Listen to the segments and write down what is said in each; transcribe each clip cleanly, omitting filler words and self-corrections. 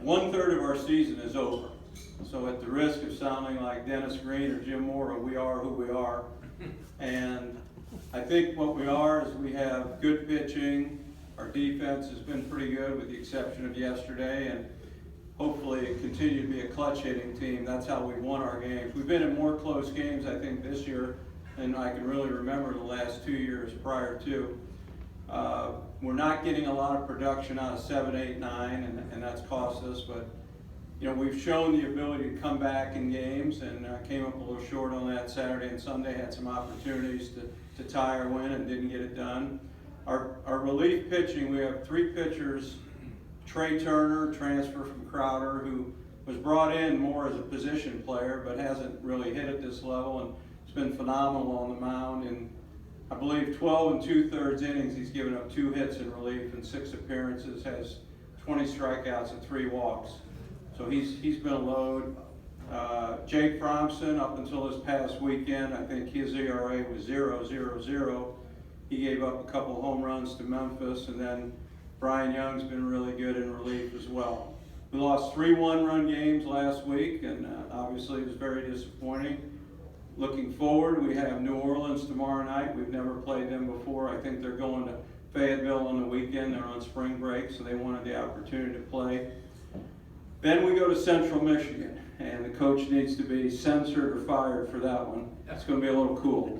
1/3 of our season is over. So at the risk of sounding like Dennis Green or Jim Mora, we are who we are. And I think what we are is we have good pitching. Our defense has been pretty good with the exception of yesterday, and hopefully it continue to be a clutch hitting team. That's how we've won our games. We've been in more close games, I think, this year than I can really remember the last 2 years prior to. We're not getting a lot of production out of 7, 8, 9, and that's cost us, but you know, we've shown the ability to come back in games, and came up a little short on that Saturday and Sunday. Had some opportunities to tie or win and didn't get it done. Our relief pitching, we have 3 pitchers. Trey Turner, transfer from Crowder, who was brought in more as a position player, but hasn't really hit at this level, and it's been phenomenal on the mound. And I believe 12 2/3 innings, he's given up 2 hits in relief in 6 appearances, has 20 strikeouts and 3 walks. So he's been a load. Jake Fromson, up until this past weekend, I think his ERA was 0.00. He gave up a couple home runs to Memphis, and then Brian Young's been really good in relief as well. We lost 3 one-run games last week, and obviously it was very disappointing. Looking forward, we have New Orleans tomorrow night. We've never played them before. I think they're going to Fayetteville on the weekend. They're on spring break, so they wanted the opportunity to play. Then we go to Central Michigan, and the coach needs to be censored or fired for that one. It's going to be a little cool.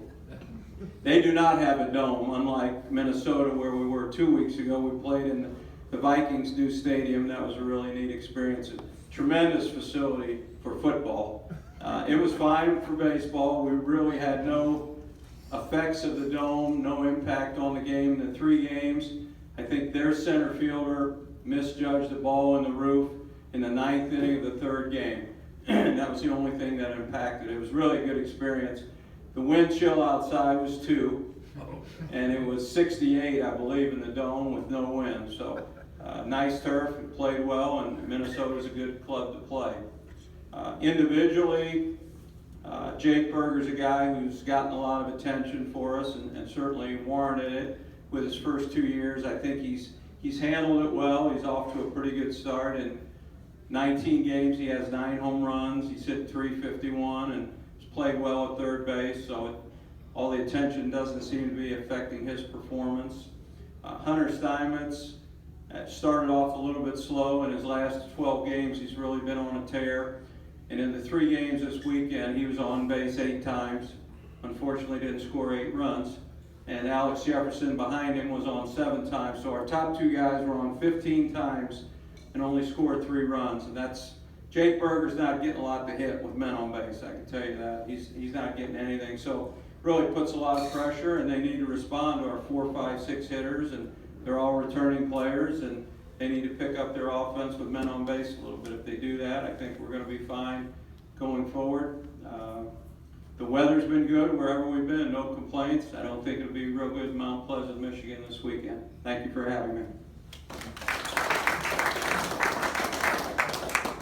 They do not have a dome, unlike Minnesota, where we were 2 weeks ago. We played in the Vikings' new stadium. That was a really neat experience. A tremendous facility for football. It was fine for baseball. We really had no effects of the dome, no impact on the game. The 3 games, I think their center fielder misjudged the ball in the roof in the 9th inning of the 3rd game. And that was the only thing that impacted it. It was really a good experience. The wind chill outside was 2, and it was 68, I believe, in the dome with no wind. So nice turf, it played well, and Minnesota's a good club to play. Individually, Jake Berger's a guy who's gotten a lot of attention for us, and certainly warranted it with his first 2 years. I think he's handled it well. He's off to a pretty good start. In 19 games, he has 9 home runs. He's hit .351 and played well at third base, so all the attention doesn't seem to be affecting his performance. Hunter Steinmetz started off a little bit slow. In his last 12 games, he's really been on a tear. And in the 3 games this weekend, he was on base 8 times. Unfortunately, didn't score 8 runs. And Alex Jefferson behind him was on 7 times. So our top 2 guys were on 15 times and only scored 3 runs. And that's Jake Berger's not getting a lot to hit with men on base, I can tell you that. He's not getting anything. So really puts a lot of pressure, and they need to respond to our 4, 5, 6 hitters, and they're all returning players, and they need to pick up their offense with men on base a little bit. If they do that, I think we're going to be fine going forward. The weather's been good wherever we've been, no complaints. I don't think it'll be real good in Mount Pleasant, Michigan this weekend. Thank you for having me.